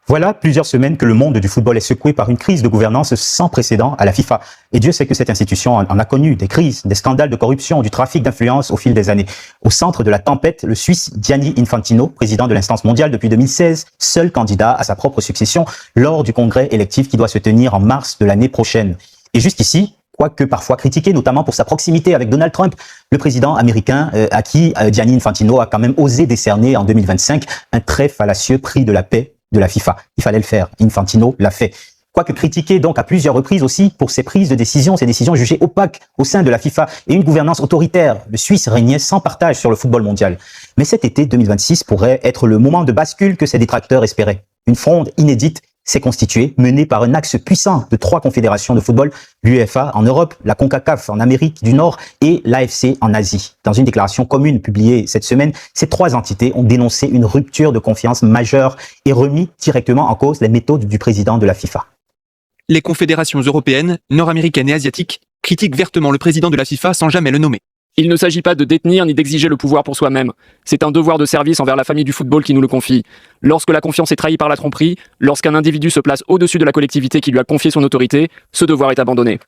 Voilà plusieurs semaines que le monde du football est secoué par une crise de gouvernance sans précédent à la FIFA. Et Dieu sait que cette institution en a connu des crises, des scandales de corruption, du trafic d'influence au fil des années. Au centre de la tempête, le Suisse Gianni Infantino, président de l'instance mondiale depuis 2016, seul candidat à sa propre succession lors du congrès électif qui doit se tenir en mars de l'année prochaine. Et jusqu'ici, quoique parfois critiqué, notamment pour sa proximité avec Donald Trump, le président américain à qui Gianni Infantino a quand même osé décerner en 2025 un très fallacieux prix de la paix de la FIFA. Il fallait le faire. Infantino l'a fait. Quoique critiqué donc à plusieurs reprises aussi pour ses prises de décision, ses décisions jugées opaques au sein de la FIFA et une gouvernance autoritaire, le Suisse régnait sans partage sur le football mondial. Mais cet été 2026 pourrait être le moment de bascule que ses détracteurs espéraient. Une fronde inédite s'est constituée, menée par un axe puissant de 3 confédérations de football, l'UEFA en Europe, la CONCACAF en Amérique du Nord et l'AFC en Asie. Dans une déclaration commune publiée cette semaine, ces 3 entités ont dénoncé une rupture de confiance majeure et remis directement en cause les méthodes du président de la FIFA. Les confédérations européennes, nord-américaines et asiatiques critiquent vertement le président de la FIFA sans jamais le nommer. Il ne s'agit pas de détenir ni d'exiger le pouvoir pour soi-même. C'est un devoir de service envers la famille du football qui nous le confie. Lorsque la confiance est trahie par la tromperie, lorsqu'un individu se place au-dessus de la collectivité qui lui a confié son autorité, ce devoir est abandonné.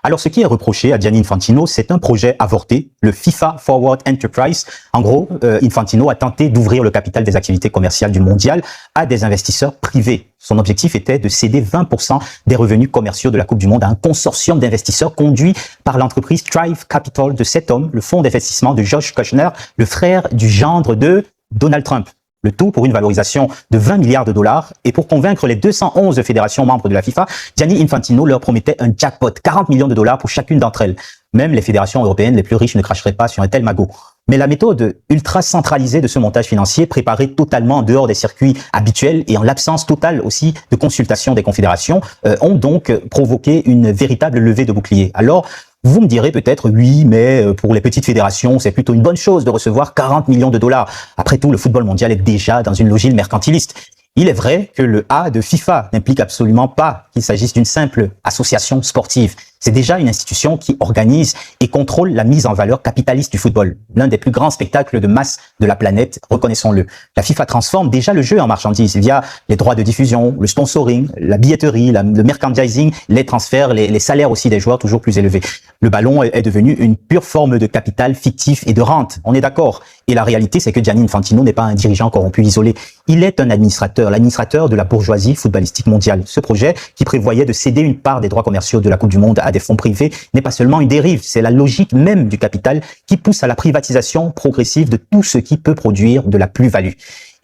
Alors, ce qui est reproché à Gianni Infantino, c'est un projet avorté, le FIFA Forward Enterprise. En gros, Infantino a tenté d'ouvrir le capital des activités commerciales du mondial à des investisseurs privés. Son objectif était de céder 20% des revenus commerciaux de la Coupe du Monde à un consortium d'investisseurs conduit par l'entreprise Thrive Capital de cet homme, le fonds d'investissement de Josh Kushner, le frère du gendre de Donald Trump. Le tout pour une valorisation de 20 milliards de dollars. Et pour convaincre les 211 fédérations membres de la FIFA, Gianni Infantino leur promettait un jackpot, 40 millions de dollars pour chacune d'entre elles. Même les fédérations européennes les plus riches ne cracheraient pas sur un tel magot. Mais la méthode ultra centralisée de ce montage financier, préparé totalement en dehors des circuits habituels et en l'absence totale aussi de consultation des confédérations, ont donc provoqué une véritable levée de bouclier. Alors, vous me direz peut-être, oui, mais pour les petites fédérations, c'est plutôt une bonne chose de recevoir 40 millions de dollars. Après tout, le football mondial est déjà dans une logique mercantiliste. Il est vrai que le A de FIFA n'implique absolument pas qu'il s'agisse d'une simple association sportive. C'est déjà une institution qui organise et contrôle la mise en valeur capitaliste du football, l'un des plus grands spectacles de masse de la planète, reconnaissons-le. La FIFA transforme déjà le jeu en marchandise via les droits de diffusion, le sponsoring, la billetterie, le merchandising, les transferts, les salaires aussi des joueurs toujours plus élevés. Le ballon est devenu une pure forme de capital fictif et de rente, on est d'accord. Et la réalité, c'est que Gianni Infantino n'est pas un dirigeant corrompu isolé. Il est un administrateur, l'administrateur de la bourgeoisie footballistique mondiale. Ce projet, qui prévoyait de céder une part des droits commerciaux de la Coupe du Monde à des fonds privés, n'est pas seulement une dérive, c'est la logique même du capital qui pousse à la privatisation progressive de tout ce qui peut produire de la plus-value.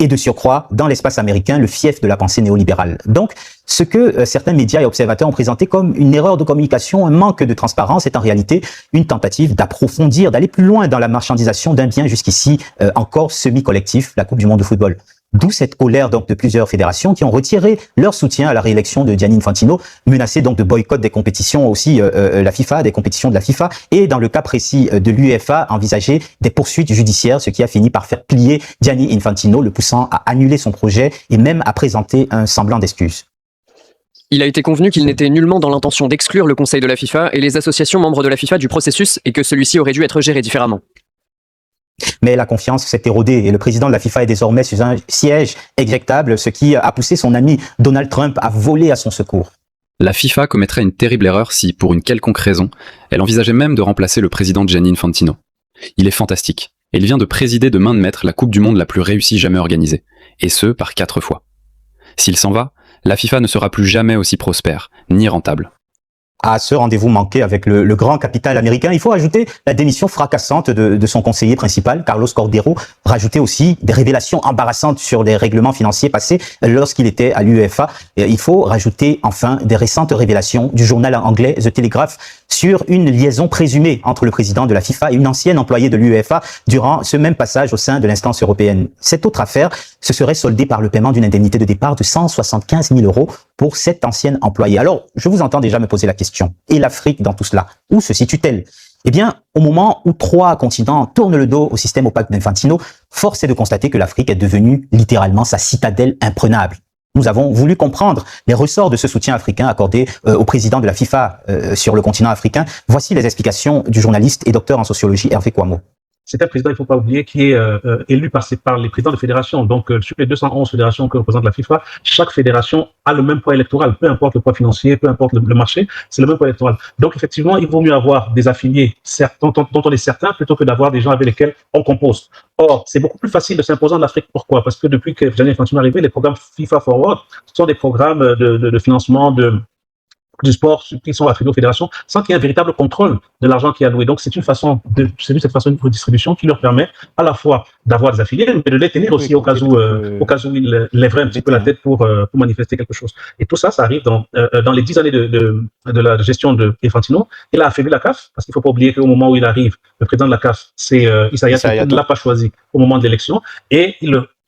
Et de surcroît, dans l'espace américain, le fief de la pensée néolibérale. Donc, ce que certains médias et observateurs ont présenté comme une erreur de communication, un manque de transparence, est en réalité une tentative d'approfondir, d'aller plus loin dans la marchandisation d'un bien jusqu'ici encore semi-collectif, la Coupe du Monde de football. D'où cette colère donc de plusieurs fédérations qui ont retiré leur soutien à la réélection de Gianni Infantino, menacé donc de boycott des compétitions aussi la FIFA, des compétitions de la FIFA, et dans le cas précis de l'UEFA, envisager des poursuites judiciaires, ce qui a fini par faire plier Gianni Infantino, le poussant à annuler son projet et même à présenter un semblant d'excuse. Il a été convenu qu'il n'était nullement dans l'intention d'exclure le Conseil de la FIFA et les associations membres de la FIFA du processus et que celui-ci aurait dû être géré différemment. Mais la confiance s'est érodée et le président de la FIFA est désormais sur un siège éjectable, ce qui a poussé son ami Donald Trump à voler à son secours. La FIFA commettrait une terrible erreur si, pour une quelconque raison, elle envisageait même de remplacer le président Gianni Infantino. Il est fantastique, et il vient de présider de main de maître la Coupe du Monde la plus réussie jamais organisée, et ce, par 4 fois. S'il s'en va, la FIFA ne sera plus jamais aussi prospère, ni rentable. À ce rendez-vous manqué avec le grand capital américain, il faut ajouter la démission fracassante de son conseiller principal, Carlos Cordeiro, rajouter aussi des révélations embarrassantes sur des règlements financiers passés lorsqu'il était à l'UEFA. Il faut rajouter enfin des récentes révélations du journal anglais The Telegraph sur une liaison présumée entre le président de la FIFA et une ancienne employée de l'UEFA durant ce même passage au sein de l'instance européenne. Cette autre affaire se serait soldée par le paiement d'une indemnité de départ de 175 000 € pour cette ancienne employée. Alors, je vous entends déjà me poser la question. Et l'Afrique dans tout cela? Où se situe-t-elle? Eh bien, au moment où 3 continents tournent le dos au système opaque d'Infantino, force est de constater que l'Afrique est devenue littéralement sa citadelle imprenable. Nous avons voulu comprendre les ressorts de ce soutien africain accordé au président de la FIFA sur le continent africain. Voici les explications du journaliste et docteur en sociologie Hervé Kouamo. c'est un président, il ne faut pas oublier, qui est élu par les présidents de fédération. Donc, sur les 211 fédérations que représente la FIFA, chaque fédération a le même poids électoral, peu importe le poids financier, peu importe le marché, c'est le même poids électoral. Donc, effectivement, il vaut mieux avoir des affiliés dont on est certain plutôt que d'avoir des gens avec lesquels on compose. Or, c'est beaucoup plus facile de s'imposer en Afrique. Pourquoi? Parce que depuis que Gianni Infantino est arrivé, les programmes FIFA Forward sont des programmes de financement du sport qui sont attribués aux fédérations sans qu'il y ait un véritable contrôle de l'argent qui est alloué. Donc, c'est cette façon de redistribution qui leur permet à la fois d'avoir des affiliés, mais de les tenir aussi au cas où ils lèveraient un petit peu la tête pour manifester quelque chose. Et tout ça, ça arrive dans les 10 années de la gestion de Infantino. Il a affaibli la CAF, parce qu'il ne faut pas oublier qu'au moment où il arrive, le président de la CAF, c'est Issa Hayatou, qui ne l'a pas choisi au moment de l'élection, et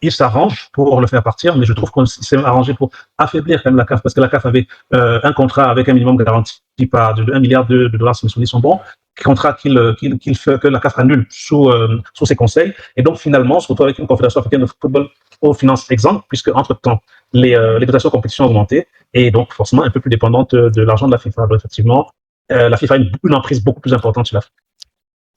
il s'arrange pour le faire partir, mais je trouve qu'on s'est arrangé pour affaiblir quand même la CAF, parce que la CAF avait un contrat avec un minimum garanti de 1 milliard de dollars, si mes souvenirs sont bons, contrat qu'il fait que la CAF annule sous ses conseils. Et donc, finalement, on se retrouve avec une confédération africaine de football aux finances exemptes, puisque entre-temps, les dotations de compétition ont augmenté, et donc forcément un peu plus dépendante de l'argent de la FIFA. Donc, effectivement, la FIFA a une emprise beaucoup plus importante sur l'Afrique.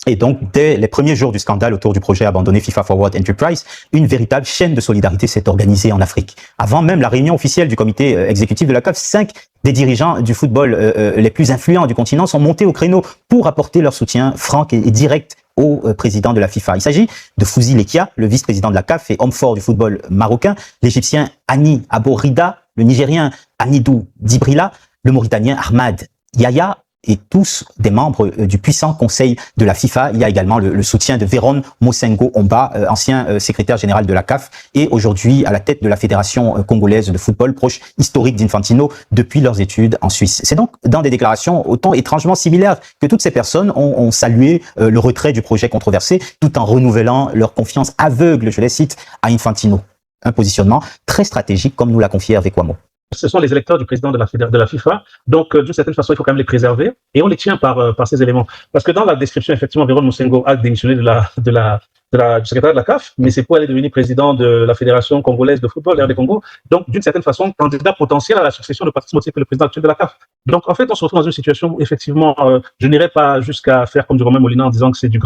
Et donc, dès les premiers jours du scandale autour du projet abandonné FIFA Forward Enterprise, une véritable chaîne de solidarité s'est organisée en Afrique. Avant même la réunion officielle du comité exécutif de la CAF, 5 des dirigeants du football les plus influents du continent sont montés au créneau pour apporter leur soutien franc et direct au président de la FIFA. Il s'agit de Fouzi Lekia, le vice-président de la CAF et homme fort du football marocain, l'Égyptien Hani Abo Rida, le Nigérien Hamidou Djibrila, le Mauritanien Ahmad Yahya, et tous des membres du puissant conseil de la FIFA. Il y a également le soutien de Véron Mosengo Omba, ancien secrétaire général de la CAF et aujourd'hui à la tête de la Fédération congolaise de football, proche historique d'Infantino depuis leurs études en Suisse. C'est donc dans des déclarations autant étrangement similaires que toutes ces personnes ont salué le retrait du projet controversé tout en renouvelant leur confiance aveugle, je les cite, à Infantino. Un positionnement très stratégique comme nous l'a confié Hervé Kouamo. Ce sont les électeurs du président de la FIFA. Donc, d'une certaine façon, il faut quand même les préserver. Et on les tient par ces éléments. Parce que dans la description, effectivement, Véron Mosengo a démissionné du secrétaire de la CAF, mais c'est pour aller devenir président de la Fédération congolaise de football, RD Congo. Donc, d'une certaine façon, candidat potentiel à la succession de Patrice Motsepe, le président actuel de la CAF. Donc, en fait, on se retrouve dans une situation où, effectivement, je n'irai pas jusqu'à faire comme du Romain Molina en disant que c'est de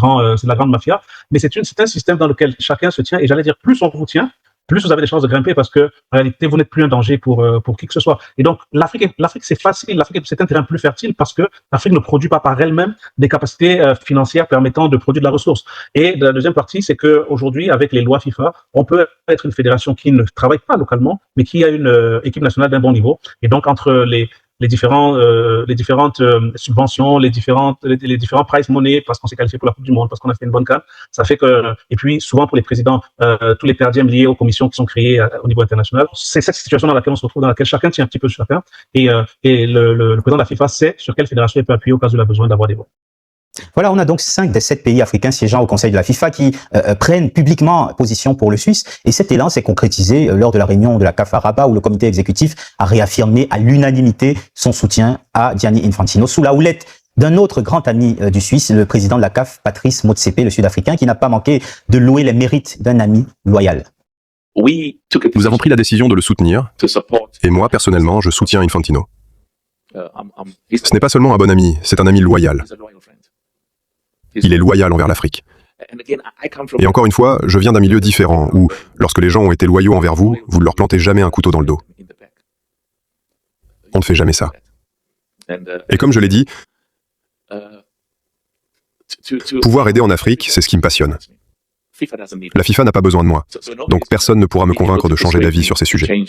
la grande mafia, mais c'est un système dans lequel chacun se tient. Et j'allais dire, plus on vous tient, plus vous avez des chances de grimper parce que, en réalité, vous n'êtes plus un danger pour qui que ce soit. Et donc, l'Afrique, c'est facile. L'Afrique, c'est un terrain plus fertile parce que l'Afrique ne produit pas par elle-même des capacités financières permettant de produire de la ressource. Et la deuxième partie, c'est que aujourd'hui, avec les lois FIFA, on peut être une fédération qui ne travaille pas localement, mais qui a une équipe nationale d'un bon niveau. Et donc, entre les différentes subventions, les différents prize money, parce qu'on s'est qualifié pour la Coupe du Monde, parce qu'on a fait une bonne CAN, ça fait que, et puis souvent pour les présidents, tous les perdièmes liés aux commissions qui sont créées au niveau international, c'est cette situation dans laquelle on se retrouve, dans laquelle chacun tient un petit peu sur chacun, et le président de la FIFA sait sur quelle fédération il peut appuyer au cas où il a besoin d'avoir des voix. Voilà, on a donc 5 des 7 pays africains siégeant au Conseil de la FIFA qui prennent publiquement position pour le Suisse. Et cet élan s'est concrétisé lors de la réunion de la CAF à Rabat où le comité exécutif a réaffirmé à l'unanimité son soutien à Gianni Infantino sous la houlette d'un autre grand ami du Suisse, le président de la CAF, Patrice Motsepe, le Sud-Africain, qui n'a pas manqué de louer les mérites d'un ami loyal. Nous avons pris la décision de le soutenir, et moi, personnellement, je soutiens Infantino. Ce n'est pas seulement un bon ami, c'est un ami loyal. Il est loyal envers l'Afrique. Et encore une fois, je viens d'un milieu différent, où, lorsque les gens ont été loyaux envers vous, vous ne leur plantez jamais un couteau dans le dos. On ne fait jamais ça. Et comme je l'ai dit, pouvoir aider en Afrique, c'est ce qui me passionne. La FIFA n'a pas besoin de moi, donc personne ne pourra me convaincre de changer d'avis sur ces sujets.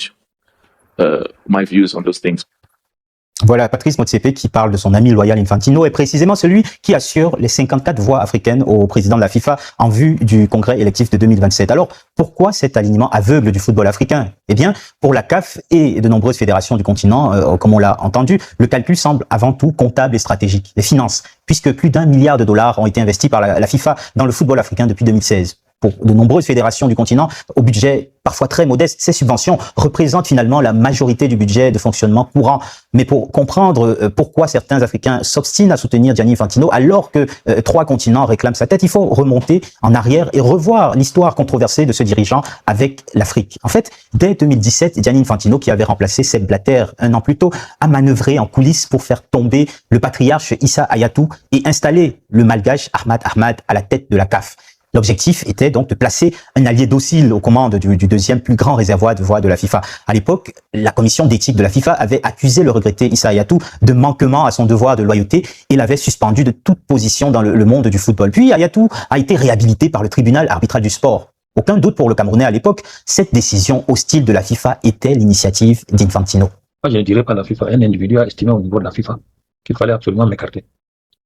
Voilà, Patrice Motsepe qui parle de son ami loyal Infantino est précisément celui qui assure les 54 voix africaines au président de la FIFA en vue du congrès électif de 2027. Alors, pourquoi cet alignement aveugle du football africain? Eh bien, pour la CAF et de nombreuses fédérations du continent, comme on l'a entendu, le calcul semble avant tout comptable et stratégique, les finances, puisque plus d'1 milliard de dollars ont été investis par la FIFA dans le football africain depuis 2016. Pour de nombreuses fédérations du continent, au budget parfois très modeste, ces subventions représentent finalement la majorité du budget de fonctionnement courant. Mais pour comprendre pourquoi certains Africains s'obstinent à soutenir Gianni Infantino alors que 3 continents réclament sa tête, il faut remonter en arrière et revoir l'histoire controversée de ce dirigeant avec l'Afrique. En fait, dès 2017, Gianni Infantino, qui avait remplacé Sepp Blatter 1 an plus tôt, a manœuvré en coulisses pour faire tomber le patriarche Issa Hayatou et installer le malgache Ahmad à la tête de la CAF. L'objectif était donc de placer un allié docile aux commandes du deuxième plus grand réservoir de voix de la FIFA. À l'époque, la commission d'éthique de la FIFA avait accusé le regretté Issa Hayatou de manquement à son devoir de loyauté et l'avait suspendu de toute position dans le monde du football. Puis Hayatou a été réhabilité par le tribunal arbitral du sport. Aucun doute pour le Camerounais à l'époque, cette décision hostile de la FIFA était l'initiative d'Infantino. Moi, je ne dirais pas la FIFA. Un individu a estimé au niveau de la FIFA qu'il fallait absolument m'écarter.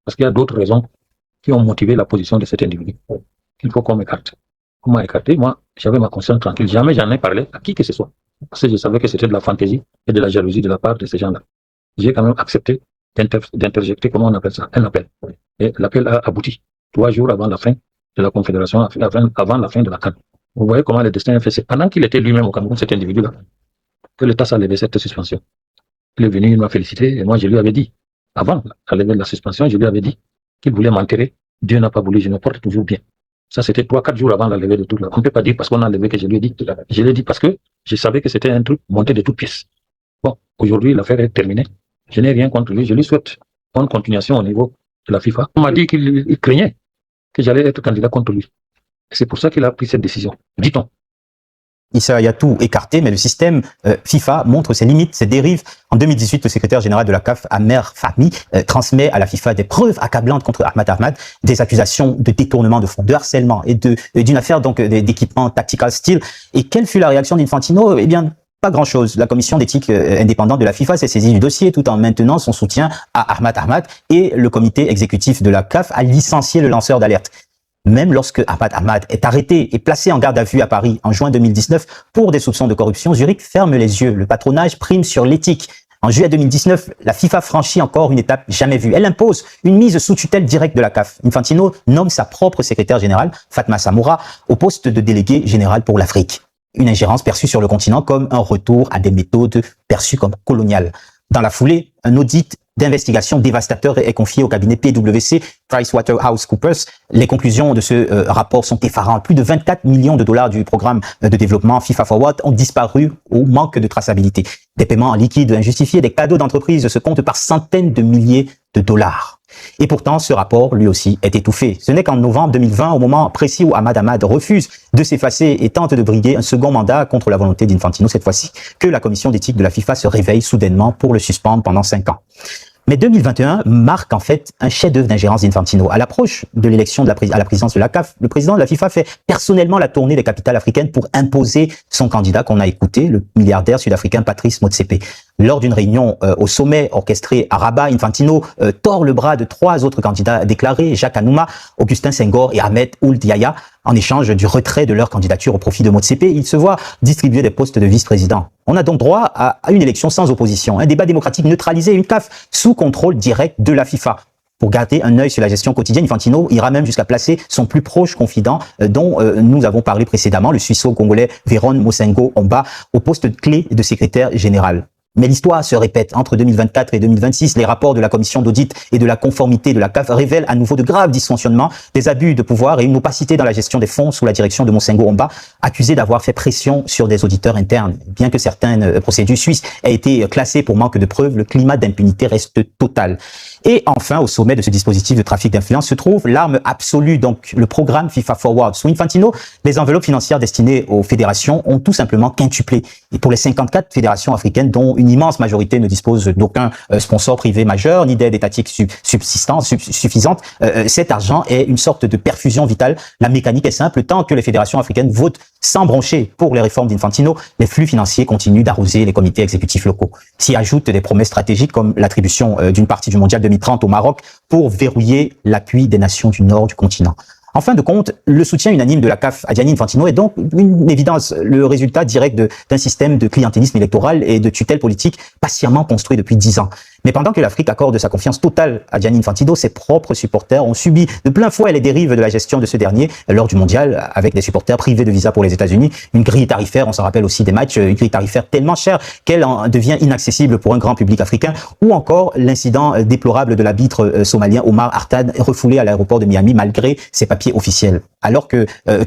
Parce qu'il y a d'autres raisons qui ont motivé la position de cet individu. Il faut qu'on m'écarte. Comment écarter? Moi, j'avais ma conscience tranquille. Jamais j'en ai parlé à qui que ce soit. Parce que je savais que c'était de la fantaisie et de la jalousie de la part de ces gens-là. J'ai quand même accepté d'interjecter, comment on appelle ça, un appel. Et l'appel a abouti 3 jours avant la fin de la Confédération, avant la fin de la CAN. Vous voyez comment le destin est fait. C'est pendant qu'il était lui-même au Cameroun, cet individu-là, que le TAS a levé cette suspension. Il est venu, il m'a félicité, et moi je lui avais dit, avant la levée de la suspension, je lui avais dit qu'il voulait m'enterrer. Dieu n'a pas voulu, je me porte toujours bien. Ça, c'était 3-4 jours avant la levée de tout. On ne peut pas dire parce qu'on a levé que je lui ai dit. Je l'ai dit parce que je savais que c'était un truc monté de toutes pièces. Bon, aujourd'hui, l'affaire est terminée. Je n'ai rien contre lui. Je lui souhaite bonne continuation au niveau de la FIFA. On m'a dit qu'il craignait que j'allais être candidat contre lui. C'est pour ça qu'il a pris cette décision, dit-on. Issa Hayatou écarté, mais le système FIFA montre ses limites, ses dérives. En 2018, le secrétaire général de la CAF, Amer Fahmy, transmet à la FIFA des preuves accablantes contre Ahmad, des accusations de détournement de fonds, de harcèlement et d'une affaire donc d'équipement tactical style. Et quelle fut la réaction d'Infantino? Eh bien, pas grand-chose. La commission d'éthique indépendante de la FIFA s'est saisie du dossier tout en maintenant son soutien à Ahmad et le comité exécutif de la CAF a licencié le lanceur d'alerte. Même lorsque Ahmad est arrêté et placé en garde à vue à Paris en juin 2019 pour des soupçons de corruption, Zurich ferme les yeux. Le patronage prime sur l'éthique. En juillet 2019, la FIFA franchit encore une étape jamais vue. Elle impose une mise sous tutelle directe de la CAF. Infantino nomme sa propre secrétaire générale, Fatma Samoura, au poste de délégué général pour l'Afrique. Une ingérence perçue sur le continent comme un retour à des méthodes perçues comme coloniales. Dans la foulée, un audit d'investigation dévastateur est confié au cabinet PwC, PricewaterhouseCoopers. Les conclusions de ce rapport sont effarantes. Plus de 24 millions de dollars du programme de développement FIFA Forward ont disparu au manque de traçabilité. Des paiements en liquide injustifiés, des cadeaux d'entreprise se comptent par centaines de milliers de dollars. Et pourtant, ce rapport, lui aussi, est étouffé. Ce n'est qu'en novembre 2020, au moment précis où Ahmad refuse de s'effacer et tente de briguer un second mandat contre la volonté d'Infantino cette fois-ci, que la commission d'éthique de la FIFA se réveille soudainement pour le suspendre pendant 5 ans. Mais 2021 marque en fait un chef-d'œuvre d'ingérence d'Infantino. À l'approche de l'élection à la présidence de la CAF, le président de la FIFA fait personnellement la tournée des capitales africaines pour imposer son candidat qu'on a écouté, le milliardaire sud-africain Patrice Motsepe. Lors d'une réunion au sommet orchestré à Rabat, Infantino tord le bras de 3 autres candidats déclarés, Jacques Anouma, Augustin Senghor et Ahmed Ould Yahya, en échange du retrait de leur candidature au profit de Motsepe. Ils se voient distribuer des postes de vice-président. On a donc droit à une élection sans opposition, un débat démocratique neutralisé, une CAF sous contrôle direct de la FIFA. Pour garder un œil sur la gestion quotidienne, Infantino ira même jusqu'à placer son plus proche confident, dont nous avons parlé précédemment, le Suisseau-Congolais Véron Mosengo Omba, au poste clé de secrétaire général. Mais l'histoire se répète. Entre 2024 et 2026, les rapports de la commission d'audit et de la conformité de la CAF révèlent à nouveau de graves dysfonctionnements, des abus de pouvoir et une opacité dans la gestion des fonds sous la direction de Mosengo Omba, accusé d'avoir fait pression sur des auditeurs internes. Bien que certaines procédures suisses aient été classées pour manque de preuves, le climat d'impunité reste total. Et enfin, au sommet de ce dispositif de trafic d'influence se trouve l'arme absolue, donc le programme FIFA Forward. Sous Infantino, les enveloppes financières destinées aux fédérations ont tout simplement quintuplé. Et pour les 54 fédérations africaines, dont une immense majorité ne dispose d'aucun sponsor privé majeur, ni d'aide étatique suffisante, cet argent est une sorte de perfusion vitale. La mécanique est simple, tant que les fédérations africaines votent sans broncher pour les réformes d'Infantino, les flux financiers continuent d'arroser les comités exécutifs locaux. S'y ajoutent des promesses stratégiques comme l'attribution d'une partie du mondial 2030 au Maroc pour verrouiller l'appui des nations du nord du continent. En fin de compte, le soutien unanime de la CAF à Gianni Infantino est donc une évidence, le résultat direct d'un système de clientélisme électoral et de tutelle politique patiemment construit depuis 10 ans. Mais pendant que l'Afrique accorde sa confiance totale à Gianni Infantino, ses propres supporters ont subi de plein fouet les dérives de la gestion de ce dernier lors du mondial, avec des supporters privés de visa pour les États-Unis, une grille tarifaire, on s'en rappelle aussi des matchs, une grille tarifaire tellement chère qu'elle en devient inaccessible pour un grand public africain, ou encore l'incident déplorable de l'arbitre somalien Omar Hartad refoulé à l'aéroport de Miami malgré ses papiers officiels. Alors que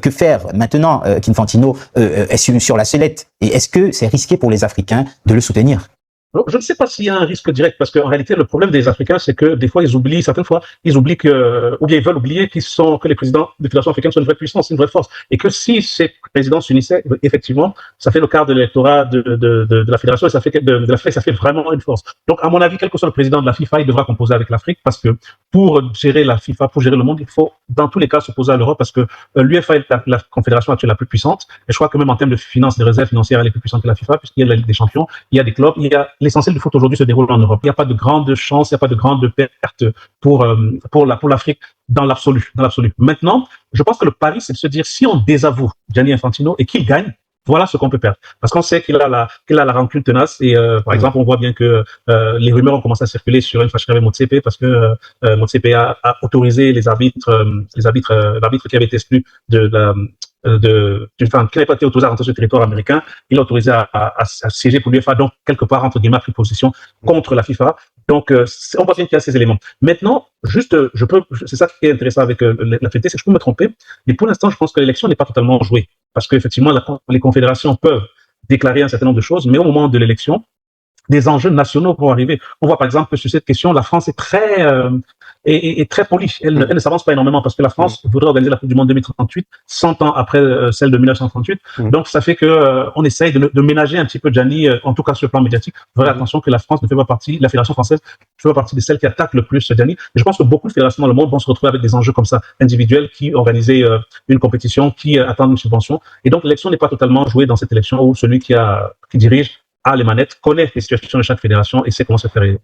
faire maintenant qu'Infantino est sur la sellette? Et est-ce que c'est risqué pour les Africains de le soutenir? Alors, je ne sais pas s'il y a un risque direct, parce qu'en réalité, le problème des Africains, c'est que des fois, certaines fois, ils oublient que, ou bien ils veulent oublier que les présidents des fédérations africaines sont une vraie puissance, une vraie force. Et que si ces présidents s'unissaient, effectivement, ça fait le quart de l'électorat de la fédération et ça fait de la FIFA, ça fait vraiment une force. Donc, à mon avis, quel que soit le président de la FIFA, il devra composer avec l'Afrique, parce que pour gérer la FIFA, pour gérer le monde, il faut, dans tous les cas, s'opposer à l'Europe, parce que l'UEFA est la confédération actuelle la plus puissante. Et je crois que même en termes de finances, des réserves financières, elle est plus puissante que la FIFA, puisqu'il y a la Ligue des Champions, il y a des clubs, l'essentiel du foot aujourd'hui se déroule en Europe. Il n'y a pas de grande chance, il n'y a pas de grande perte pour l'Afrique dans l'absolu. Maintenant, je pense que le pari, c'est de se dire, si on désavoue Gianni Infantino et qu'il gagne, voilà ce qu'on peut perdre. Parce qu'on sait qu'il a la rancune tenace et par exemple, on voit bien que les rumeurs ont commencé à circuler sur une fâcherie avec Motsepe parce que Motsepe a autorisé l'arbitre qui avait été exclu d'une femme qui n'avait pas été autorisée à rentrer sur le territoire américain, il a autorisé à siéger pour l'UEFA, donc quelque part entre guillemets pris position contre la FIFA. Donc on voit bien qu'il y a ces éléments. Maintenant, juste, c'est ça qui est intéressant avec la FET, c'est que je peux me tromper, mais pour l'instant, je pense que l'élection n'est pas totalement jouée, parce qu'effectivement, les confédérations peuvent déclarer un certain nombre de choses, mais au moment de l'élection, des enjeux nationaux vont arriver. On voit par exemple que sur cette question, la France est très polie. Elle ne s'avance pas énormément parce que la France voudrait organiser la Coupe du Monde 2038, 100 ans après celle de 1938. Donc ça fait que on essaye de ménager un petit peu Gianni, en tout cas sur le plan médiatique. Faudrait attention que la France ne fait pas partie, la fédération française ne fait pas partie de celles qui attaquent le plus Gianni. Et je pense que beaucoup de fédérations dans le monde vont se retrouver avec des enjeux comme ça, individuels, qui organiser une compétition, qui attendent une subvention. Et donc l'élection n'est pas totalement jouée dans cette élection où celui qui dirige a les manettes, connaît les situations de chaque fédération et sait comment se faire aider.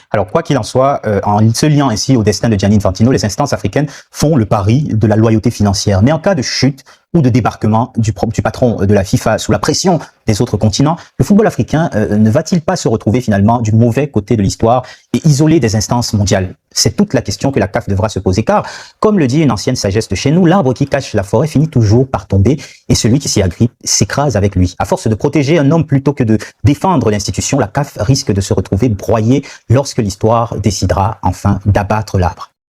Alors, quoi qu'il en soit, en se liant ainsi au destin de Gianni Infantino, les instances africaines font le pari de la loyauté financière. Mais en cas de chute ou de débarquement du patron de la FIFA sous la pression des autres continents, le football africain ne va-t-il pas se retrouver finalement du mauvais côté de l'histoire et isolé des instances mondiales? C'est toute la question que la CAF devra se poser, car, comme le dit une ancienne sagesse de chez nous, l'arbre qui cache la forêt finit toujours par tomber et celui qui s'y agrippe s'écrase avec lui. À force de protéger un homme plutôt que de défendre l'institution, la CAF risque de se retrouver broyée lorsque l'histoire décidera enfin d'abattre l'arbre.